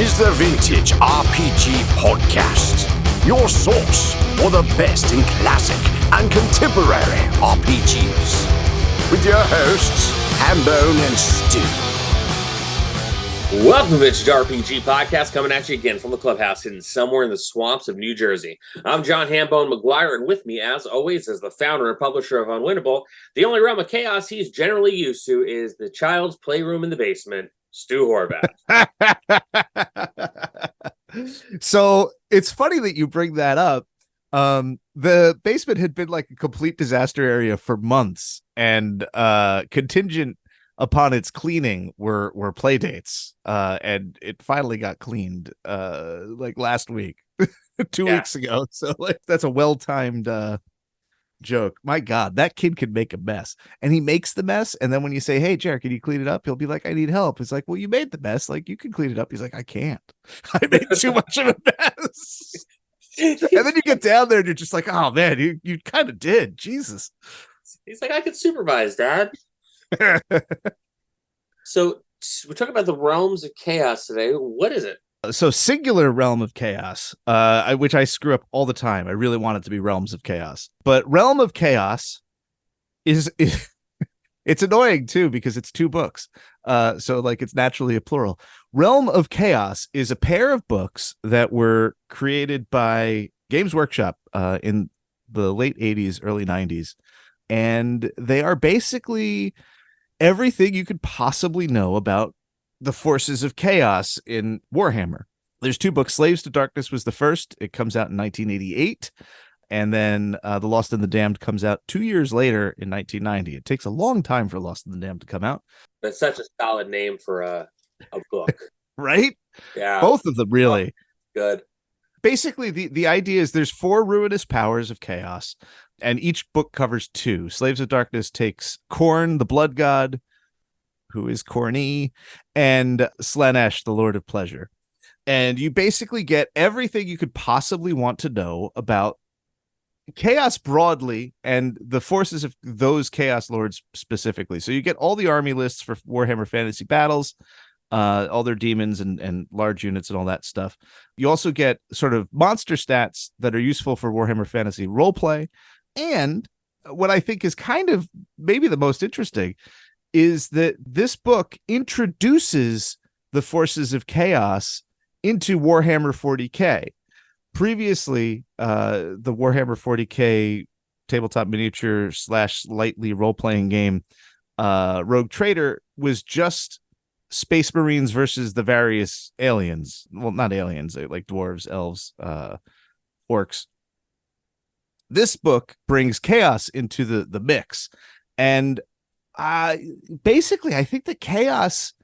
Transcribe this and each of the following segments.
is the Vintage RPG Podcast, your source for the best in classic and contemporary RPGs. With your hosts, Hambone and Stu. Welcome to the Vintage RPG Podcast, coming at you again from the clubhouse hidden somewhere in the swamps of New Jersey. I'm John Hambone McGuire, and with me, as always, as the founder and publisher of Unwinnable, the only realm of chaos he's generally used to is the child's playroom in the basement, Stu Horvath. So it's funny that you bring that up. The basement had been like a complete disaster area for months, and contingent upon its cleaning were play dates, and it finally got cleaned like last week, 2 weeks ago. So like that's a well-timed joke. My God, that kid could make a mess, and he makes the mess. And then when you say, "Hey, Jared, can you clean it up?" He'll be like, "I need help." It's like, "Well, you made the mess. Like you can clean it up." He's like, "I can't. I made too much of a mess." And then you get down there and you're just like, "Oh man, you kind of did." Jesus. He's like, "I could supervise, Dad." So we're talking about the realms of chaos today. What is it? So singular realm of chaos, which I screw up all the time. I really want it to be realms of chaos, but realm of chaos is it's annoying too because it's two books. So like it's naturally a plural. Realm of Chaos is a pair of books that were created by Games Workshop in the late 80s, early 90s. And they are basically everything you could possibly know about the forces of chaos in Warhammer. There's two books. Slaves to Darkness was the first. It comes out in 1988. And then The Lost and the Damned comes out 2 years later in 1990. It takes a long time for Lost and the Damned to come out. That's such a solid name for a book. Right? Yeah. Both of them, really. Good. Basically, the idea is there's four ruinous powers of chaos, and each book covers two. Slaves of Darkness takes Khorne, the Blood God, who is Khorne, and Slaanesh, the Lord of Pleasure. And you basically get everything you could possibly want to know about chaos broadly and the forces of those chaos lords specifically. So you get all the army lists for Warhammer Fantasy Battles, all their demons and large units and all that stuff. You also get sort of monster stats that are useful for Warhammer Fantasy roleplay. And what I think is kind of maybe the most interesting is that this book introduces the forces of chaos into Warhammer 40K. Previously, the Warhammer 40K tabletop miniature / lightly role-playing game, Rogue Trader, was just Space Marines versus the various aliens. Well, not aliens, like dwarves, elves, orcs. This book brings chaos into the mix. And basically, I think that chaos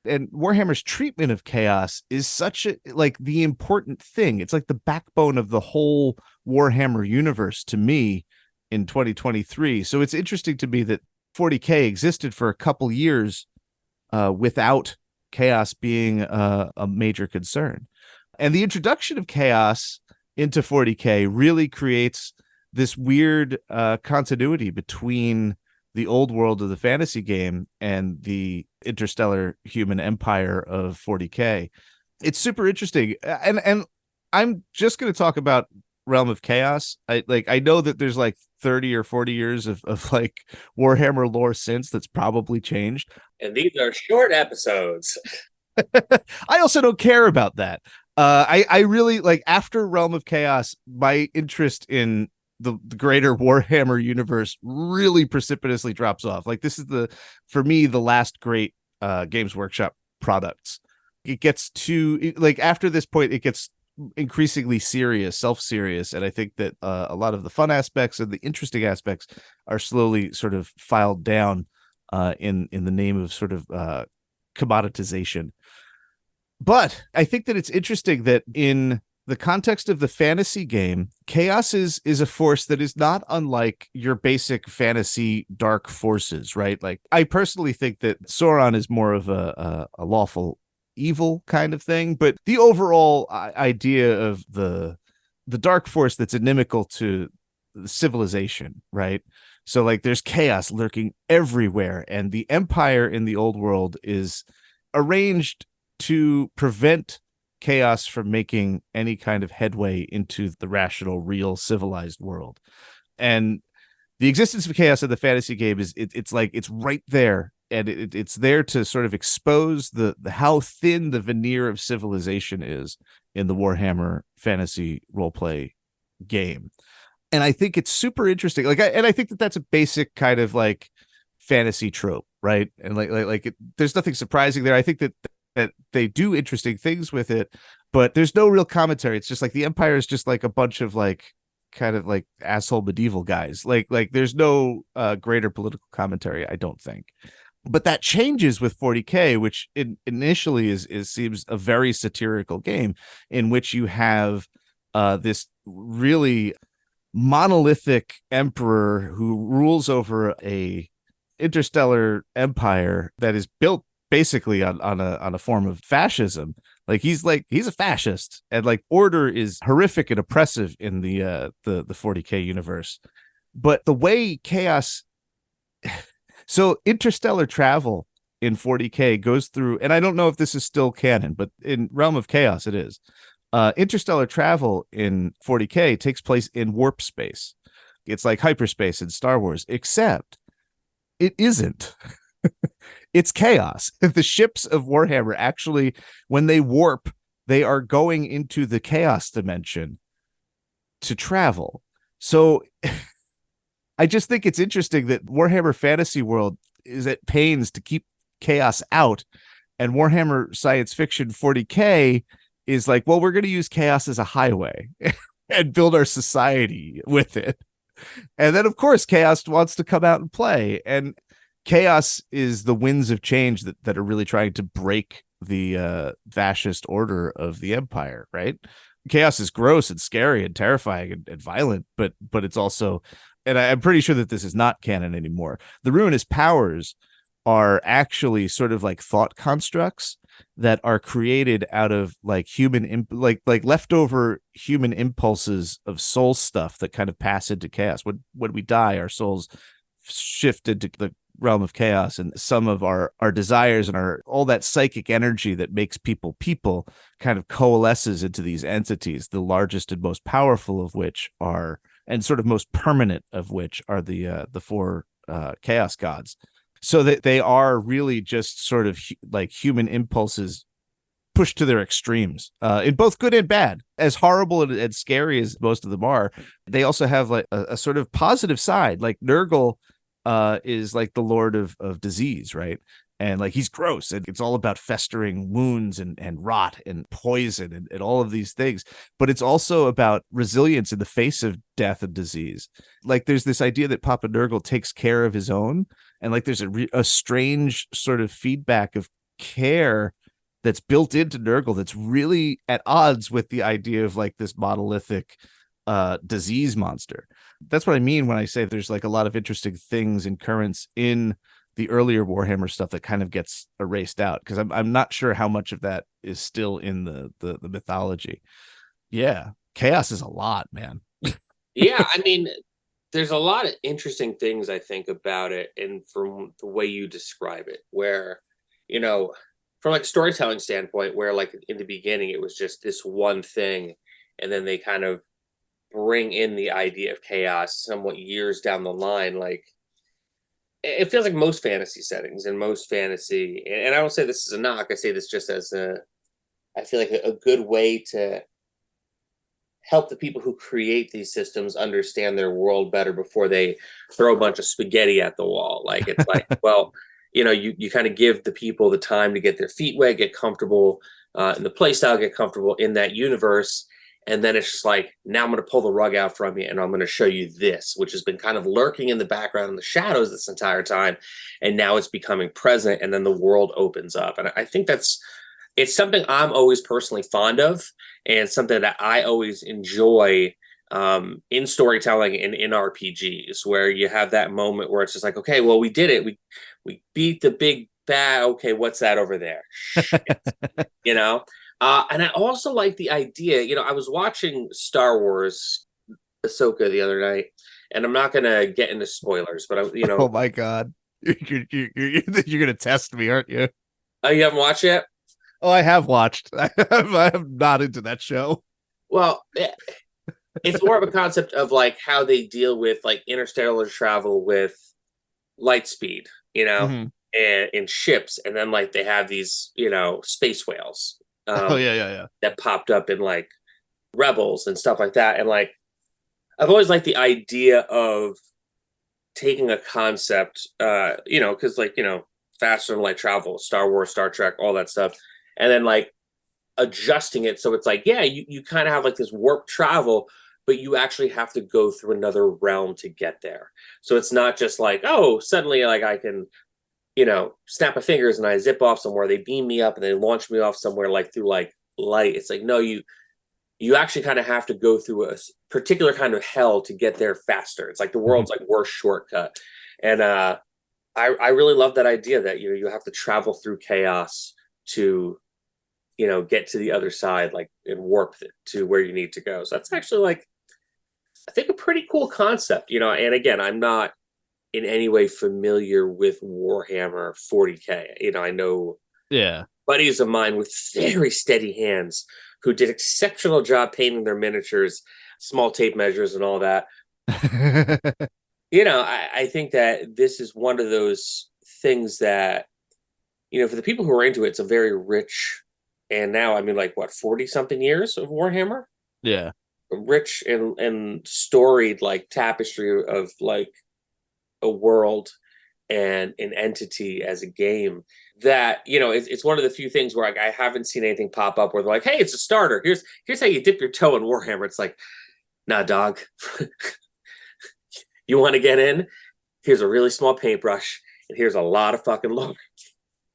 and Warhammer's treatment of chaos is such a like the important thing. It's like the backbone of the whole Warhammer universe to me in 2023. So it's interesting to me that 40K existed for a couple years without chaos being a major concern. And the introduction of chaos into 40K really creates this weird continuity between the old world of the fantasy game and the interstellar human empire of 40K. It's super interesting. And I'm just going to talk about Realm of Chaos. I know that there's like 30 or 40 years of like Warhammer lore since that's probably changed. And these are short episodes. I also don't care about that. I really like after Realm of Chaos, my interest in the greater Warhammer universe really precipitously drops off. Like this is for me, the last great Games Workshop products. It gets to like after this point, it gets increasingly serious, self-serious. And I think that a lot of the fun aspects and the interesting aspects are slowly sort of filed down in the name of sort of commoditization. But I think that it's interesting that in the context of the fantasy game, chaos is a force that is not unlike your basic fantasy dark forces, right? Like I personally think that Sauron is more of a lawful evil kind of thing, but the overall idea of the dark force that's inimical to civilization, right? So like there's chaos lurking everywhere, and the empire in the old world is arranged to prevent chaos from making any kind of headway into the rational, real, civilized world. And the existence of chaos in the fantasy game is it's like it's right there, and it's there to sort of expose the how thin the veneer of civilization is in the Warhammer fantasy roleplay game. And I think it's super interesting. I think that that's a basic kind of like fantasy trope, right? And there's nothing surprising there. I think that they do interesting things with it, but there's no real commentary. It's just like the Empire is just like a bunch of like kind of like asshole medieval guys. Like there's no greater political commentary, I don't think. But that changes with 40K, which initially is seems a very satirical game in which you have this really monolithic emperor who rules over a interstellar empire that is built basically on a form of fascism. He's a fascist, and like order is horrific and oppressive in the 40K universe. But the way chaos so interstellar travel in 40K goes through, and I don't know if this is still canon, but in Realm of Chaos it is. Interstellar travel in 40K takes place in warp space. It's like hyperspace in Star Wars, except it isn't. It's chaos. The ships of Warhammer actually, when they warp, they are going into the chaos dimension to travel. So I just think it's interesting that Warhammer Fantasy World is at pains to keep chaos out, and Warhammer Science Fiction 40K is like, well, we're going to use chaos as a highway and build our society with it. And then, of course, chaos wants to come out and play. And chaos is the winds of change that are really trying to break the fascist order of the Empire, right? Chaos is gross and scary and terrifying and violent, but it's also, and I'm pretty sure that this is not canon anymore, the ruinous powers are actually sort of like thought constructs that are created out of like human like leftover human impulses of soul stuff that kind of pass into chaos. When we die, our souls shift into the realm of chaos, and some of our desires and our all that psychic energy that makes people kind of coalesces into these entities, the largest and most powerful of which are, and sort of most permanent of which are the four chaos gods. So that they are really just sort of like human impulses pushed to their extremes, in both good and bad. As horrible and scary as most of them are, they also have like a sort of positive side. Like Nurgle is like the lord of disease, right? And like he's gross, and it's all about festering wounds and rot and poison and all of these things. But it's also about resilience in the face of death and disease. Like there's this idea that Papa Nurgle takes care of his own, and like there's a strange sort of feedback of care that's built into Nurgle that's really at odds with the idea of like this monolithic disease monster. That's what I mean when I say there's like a lot of interesting things and currents in the earlier Warhammer stuff that kind of gets erased out, because I'm not sure how much of that is still in the mythology. Yeah, chaos is a lot, man. Yeah, I mean, there's a lot of interesting things I think about it, and from the way you describe it, where, you know, from like a storytelling standpoint, where like in the beginning it was just this one thing, and then they kind of bring in the idea of chaos somewhat years down the line. Like it feels like most fantasy settings and most fantasy, and I don't say this as a knock, I say this just as I feel like a good way to help the people who create these systems understand their world better before they throw a bunch of spaghetti at the wall. Like it's like, well, you know, you kind of give the people the time to get their feet wet, get comfortable in the play style, get comfortable in that universe. And then it's just like, now I'm going to pull the rug out from you, and I'm going to show you this, which has been kind of lurking in the background in the shadows this entire time. And now it's becoming present, and then the world opens up. And I think it's something I'm always personally fond of, and something that I always enjoy in storytelling and in RPGs, where you have that moment where it's just like, okay, well, we did it. We beat the big bad. Okay, what's that over there? You know? And I also like the idea, you know, I was watching Star Wars Ahsoka the other night, and I'm not going to get into spoilers, but you know. Oh my God. You're going to test me, aren't you? Oh, you haven't watched yet? Oh, I have watched. I'm not into that show. Well, it's more of a concept of like how they deal with like interstellar travel with light speed, Mm-hmm. and in ships, and then like they have these, space whales Oh yeah. that popped up in like Rebels and stuff like that. And like I've always liked the idea of taking a concept, because like, faster than light travel, Star Wars, Star Trek, all that stuff, and then like adjusting it so it's like, yeah, you kind of have like this warp travel, but you actually have to go through another realm to get there. So it's not just like, oh, suddenly like I can, snap my fingers and I zip off somewhere, they beam me up and they launch me off somewhere like through like light. It's like, no, you actually kind of have to go through a particular kind of hell to get there faster. It's like the world's like worst shortcut. And I really love that idea that you have to travel through chaos to get to the other side, like, and warp it to where you need to go. So that's actually like, I think, a pretty cool concept, and again, I'm not in any way familiar with Warhammer 40K. I know buddies of mine with very steady hands who did exceptional job painting their miniatures, small tape measures and all that. I think that this is one of those things that, for the people who are into it, it's a very rich, and now, I mean, like, what, 40 something years of Warhammer? Yeah. Rich and storied, like, tapestry of, like, a world and an entity as a game that, it's one of the few things where, like, I haven't seen anything pop up where they're like, hey, it's a starter. Here's how you dip your toe in Warhammer. It's like, nah, dog. You want to get in? Here's a really small paintbrush, and here's a lot of fucking lore.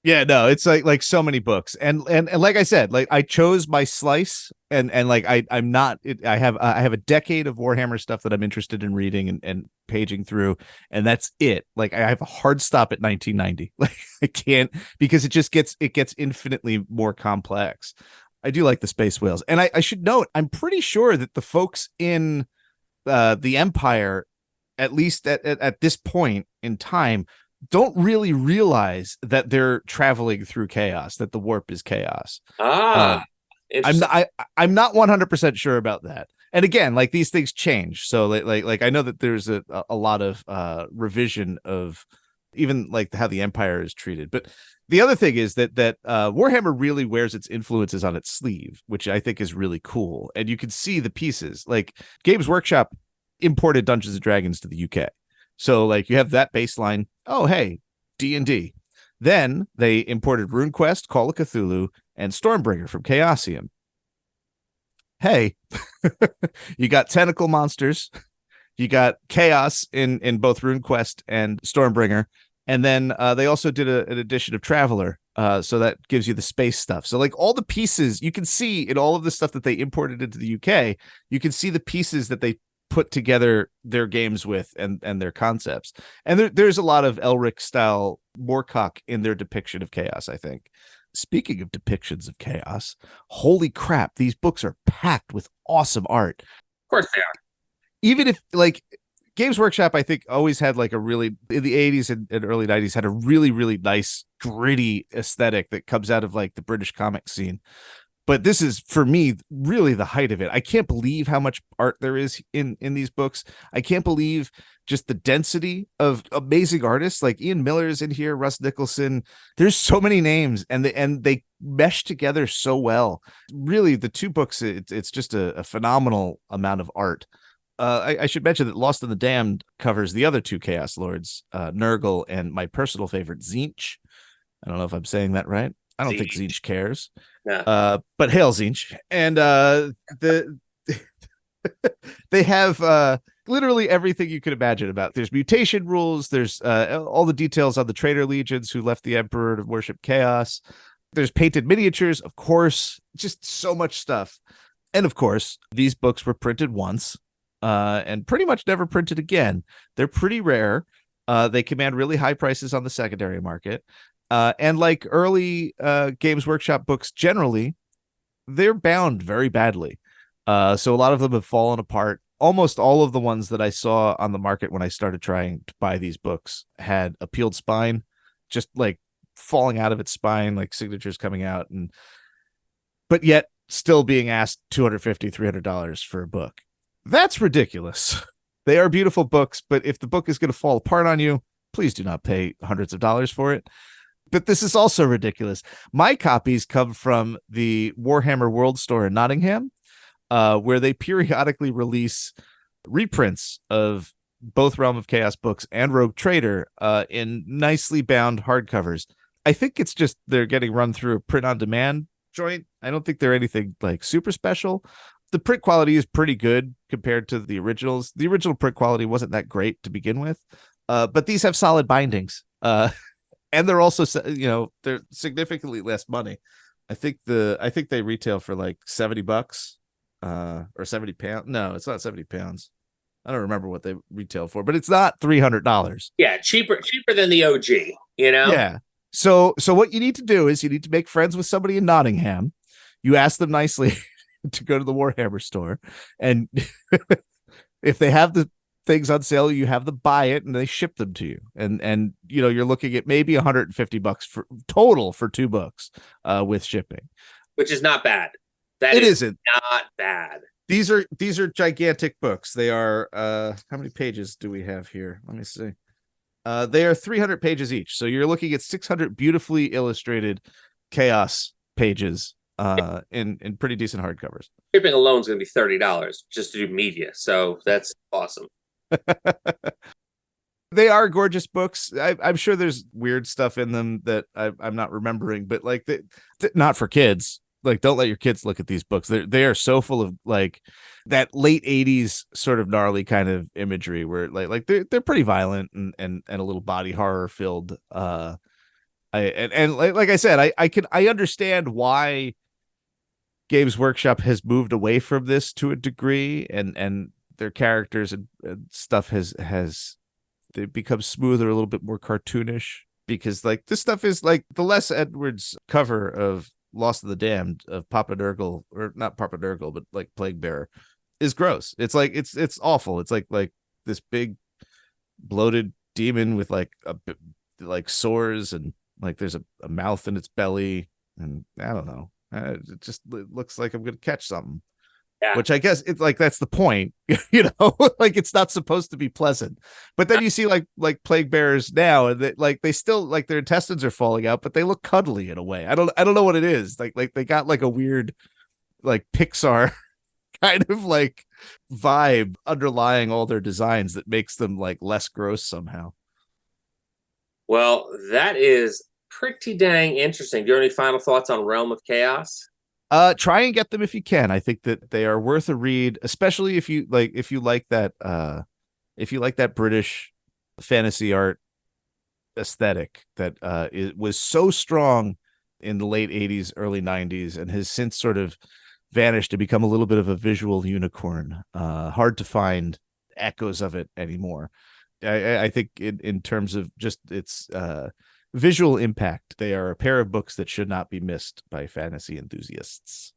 Yeah, no, it's like so many books, and like I said, like I chose my slice, and like I'm not. I have a decade of Warhammer stuff that I'm interested in reading and paging through, and that's it. Like I have a hard stop at 1990. Like I can't, because it gets infinitely more complex. I do like the space whales, and I should note, I'm pretty sure that the folks in the Empire, at least at this point in time, don't really realize that they're traveling through chaos, that the warp is chaos. I'm not 100% sure about that. And again, like, these things change. So like I know that there's a lot of revision of even like how the Empire is treated. But the other thing is that Warhammer really wears its influences on its sleeve, which I think is really cool. And you can see the pieces. Like, Games Workshop imported Dungeons and Dragons to the UK. So like you have that baseline. Oh, hey, D&D. Then they imported RuneQuest, Call of Cthulhu, and Stormbringer from Chaosium. Hey, you got tentacle monsters. You got chaos in both RuneQuest and Stormbringer. And then they also did an edition of Traveler. So that gives you the space stuff. So like all the pieces you can see in all of the stuff that they imported into the UK, you can see the pieces that they put together their games with and their concepts. And there's a lot of Elric style Moorcock in their depiction of chaos, I think. Speaking of depictions of chaos, holy crap, these books are packed with awesome art. Of course they are. Even if, like, Games Workshop, I think, always had like a really, in the 80s and early 90s, had a really, really nice, gritty aesthetic that comes out of like the British comic scene. But this is, for me, really the height of it. I can't believe how much art there is in these books. I can't believe just the density of amazing artists. Like Ian Miller's in here, Russ Nicholson. There's so many names, and they mesh together so well. Really, the two books, it's just a phenomenal amount of art. I should mention that Lost in the Damned covers the other two Chaos Lords, Nurgle, and my personal favorite, Tzeentch. I don't know if I'm saying that right. I don't think Tzeentch cares. Yeah. But hail Tzeentch. And they have literally everything you could imagine about. There's mutation rules. There's all the details on the traitor legions who left the Emperor to worship chaos. There's painted miniatures, of course. Just so much stuff. And of course, these books were printed once and pretty much never printed again. They're pretty rare. They command really high prices on the secondary market. And like early Games Workshop books, generally, they're bound very badly. So a lot of them have fallen apart. Almost all of the ones that I saw on the market when I started trying to buy these books had a peeled spine, just like falling out of its spine, like signatures coming out, but yet still being asked $250, $300 for a book. That's ridiculous. They are beautiful books, but if the book is going to fall apart on you, please do not pay hundreds of dollars for it. But this is also ridiculous. My copies come from the Warhammer World Store in Nottingham, where they periodically release reprints of both Realm of Chaos books and Rogue Trader in nicely bound hardcovers. I think it's just they're getting run through a print-on-demand joint. I don't think they're anything like super special. The print quality is pretty good compared to the originals. The original print quality wasn't that great to begin with, but these have solid bindings. And they're also, they're significantly less money. I think they retail for like $70 or 70 pounds. No, it's not 70 pounds. I don't remember what they retail for, but it's not $300. Yeah, cheaper than the OG, you know? Yeah. So what you need to do is you need to make friends with somebody in Nottingham. You ask them nicely to go to the Warhammer store, and if they have the things on sale, you have them buy it and they ship them to you. And you're looking at maybe $150 for total for 2 books with shipping, which is not bad. It isn't not bad. These are gigantic books. They are how many pages do we have here? Let me see. They are 300 pages each. So you're looking at 600 beautifully illustrated chaos pages in pretty decent hardcovers. Shipping alone is going to be $30 just to do media. So that's awesome. They are gorgeous books. I'm sure there's weird stuff in them that I'm not remembering, but like not for kids. Like, don't let your kids look at these books. They are so full of like that late 80s sort of gnarly kind of imagery where like they're pretty violent and a little body horror filled. Like I said, I understand why Games Workshop has moved away from this to a degree, and their characters and stuff has they become smoother, a little bit more cartoonish, because like this stuff is like the Les Edwards cover of Lost of the Damned of Papa Nurgle, or not Papa Nurgle, but like Plague Bearer, is gross. It's like it's awful. It's like this big bloated demon with like sores, and like there's a mouth in its belly, and I don't know. It just looks like I'm gonna catch something. Yeah. Which I guess it's like that's the point, like it's not supposed to be pleasant. But then you see like plague bearers now, and they still like their intestines are falling out, but they look cuddly in a way. I don't know what it is. Like they got like a weird like Pixar kind of like vibe underlying all their designs that makes them like less gross somehow. Well, that is pretty dang interesting. Do you have any final thoughts on Realm of Chaos? Try and get them if you can. I think that they are worth a read, especially if you like that British fantasy art aesthetic that it was so strong in the late 80s, early 90s, and has since sort of vanished to become a little bit of a visual unicorn. Hard to find echoes of it anymore. I think in terms of just its visual impact, they are a pair of books that should not be missed by fantasy enthusiasts.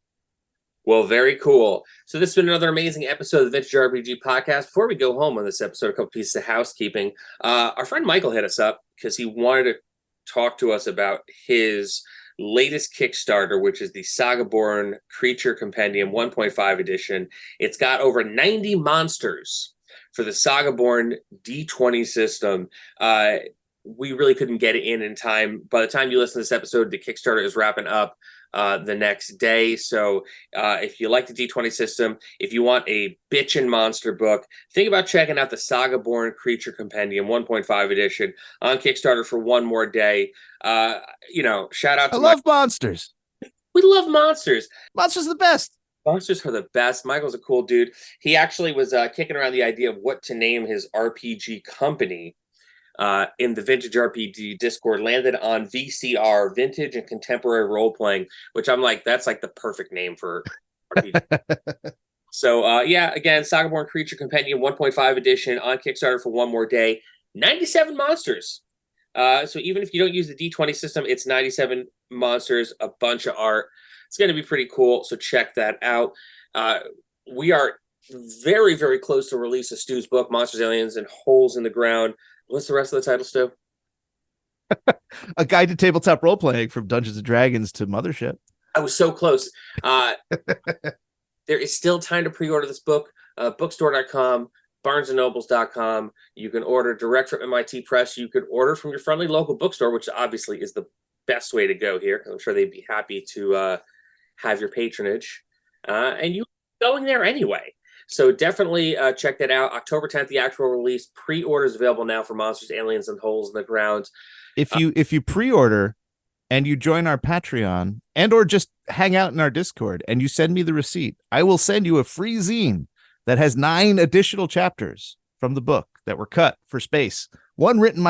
Well, very cool. So this has been another amazing episode of the Vintage RPG Podcast. Before we go home on this episode, a couple pieces of housekeeping. Our friend Michael hit us up because he wanted to talk to us about his latest Kickstarter, which is the Sagaborn Creature Compendium 1.5 edition. It's got over 90 monsters for the Sagaborn D20 system. We really couldn't get it in time. By the time you listen to this episode, the Kickstarter is wrapping up the next day. So if you like the D20 system, if you want a bitchin' monster book, think about checking out the Sagaborn Creature Compendium 1.5 edition on Kickstarter for one more day. Shout out to love monsters. We love monsters. Monsters are the best. Monsters are the best. Michael's a cool dude. He actually was kicking around the idea of what to name his RPG company. In the Vintage RPG Discord, landed on VCR, Vintage and Contemporary Role Playing, which I'm like, that's like the perfect name for RPG. So, again, Sagaborn Creature Compendium 1.5 edition on Kickstarter for one more day. 97 monsters. So even if you don't use the D20 system, it's 97 monsters, a bunch of art. It's going to be pretty cool, so check that out. We are very, very close to release of Stu's book, Monsters, Aliens, and Holes in the Ground. What's the rest of the title, Stu? A guide to tabletop role playing from Dungeons and Dragons to Mothership. I was so close. There is still time to pre-order this book. Bookstore.com, barnesandnobles.com. You can order direct from MIT Press. You could order from your friendly local bookstore, which obviously is the best way to go here. I'm sure they'd be happy to have your patronage. And you going there anyway. So definitely check that out. October 10th, the actual release. Pre-orders available now for Monsters, Aliens, and Holes in the Ground. If you pre-order and you join our Patreon and or just hang out in our Discord and you send me the receipt, I will send you a free zine that has 9 additional chapters from the book that were cut for space. One written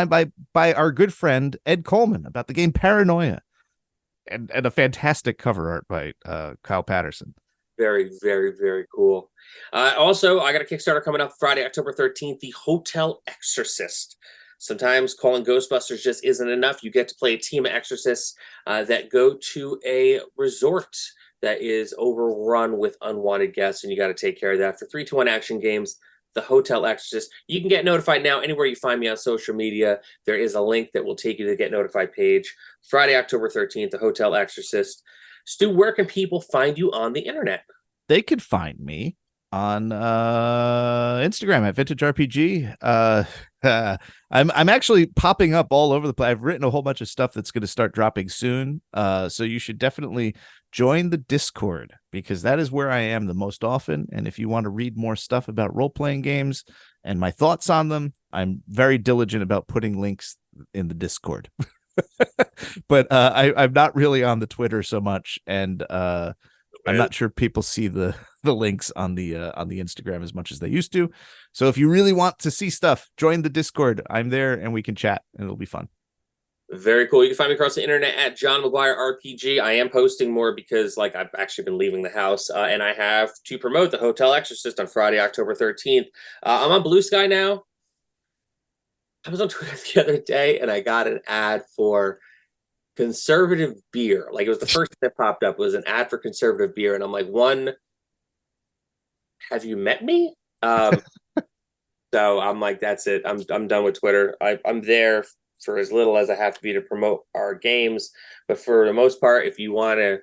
by our good friend Ed Coleman about the game Paranoia, and a fantastic cover art by Kyle Patterson. Very, very, very cool. Also, I got a Kickstarter coming up Friday, October 13th, The Hotel Exorcist. Sometimes calling Ghostbusters just isn't enough. You get to play a team of exorcists that go to a resort that is overrun with unwanted guests, and you got to take care of that. For 3-2-1 Action Games, The Hotel Exorcist. You can get notified now anywhere you find me on social media. There is a link that will take you to the Get Notified page. Friday, October 13th, The Hotel Exorcist. Stu, where can people find you on the internet? They could find me on Instagram at Vintage RPG. I'm actually popping up all over the place. I've written a whole bunch of stuff that's going to start dropping soon. So you should definitely join the Discord, because that is where I am the most often. And if you want to read more stuff about role-playing games and my thoughts on them, I'm very diligent about putting links in the Discord. But I'm not really on the Twitter so much, and I'm not sure people see the links on the Instagram as much as they used to. So if you really want to see stuff, join the Discord. I'm there and we can chat and it'll be fun. Very cool. You can find me across the internet at John McGuire RPG. I am posting more because I've actually been leaving the house, and I have to promote The Hotel Exorcist on Friday, October 13th. I'm on Blue Sky now. I was on Twitter the other day and I got an ad for conservative beer. It was the first thing that popped up was an ad for conservative beer, and I'm like, one, have you met me? So I'm like, that's it. I'm done with Twitter. I'm there for as little as I have to be to promote our games, but for the most part, if you want to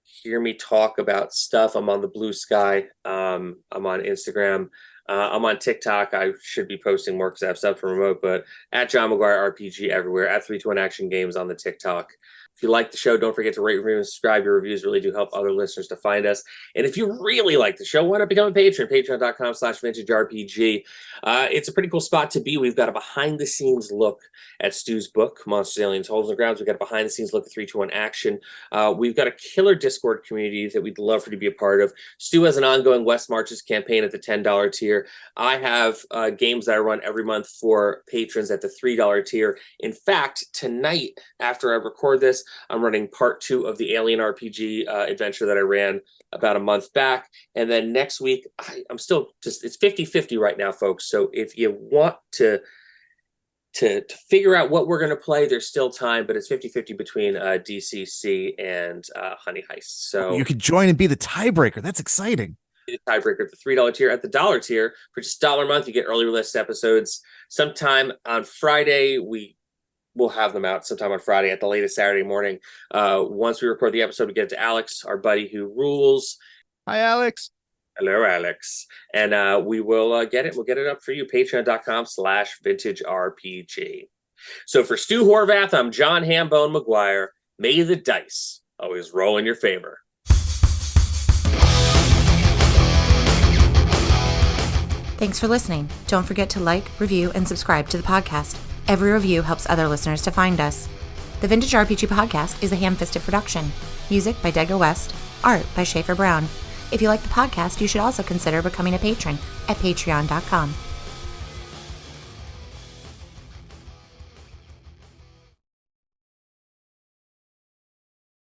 hear me talk about stuff, I'm on the Blue Sky. I'm on Instagram. I'm on TikTok. I should be posting more because I have stuff to promote, but at John McGuire RPG everywhere, at 321 Action Games on the TikTok. If you like the show, don't forget to rate, review, and subscribe. Your reviews really do help other listeners to find us. And if you really like the show, why not become a patron? Patreon.com/vintageRPG. It's a pretty cool spot to be. We've got a behind-the-scenes look at Stu's book, Monsters, Aliens, Holes in the Ground. We've got a behind-the-scenes look at 321 Action. We've got a killer Discord community that we'd love for you to be a part of. Stu has an ongoing West Marches campaign at the $10 tier. I have games that I run every month for patrons at the $3 tier. In fact, tonight, after I record this, I'm running part 2 of the Alien RPG adventure that I ran about a month back. And then next week, I'm still it's 50-50 right now, folks. So if you want to figure out what we're going to play, there's still time, but it's 50-50 between DCC and Honey Heist. So you could join and be the tiebreaker. That's exciting. The tiebreaker at the $3 tier. At the $1 tier, for just $1 a month, you get early release episodes. Sometime on Friday, we'll have them out sometime on Friday at the latest Saturday morning. Once we record the episode, we get to Alex, our buddy who rules. Hi, Alex. Hello, Alex. And we will get it. We'll get it up for you. Patreon.com/vintageRPG. So for Stu Horvath, I'm John Hambone McGuire. May the dice always roll in your favor. Thanks for listening. Don't forget to like, review, and subscribe to the podcast. Every review helps other listeners to find us. The Vintage RPG Podcast is a ham-fisted production. Music by Dega West. Art by Schaefer Brown. If you like the podcast, you should also consider becoming a patron at patreon.com.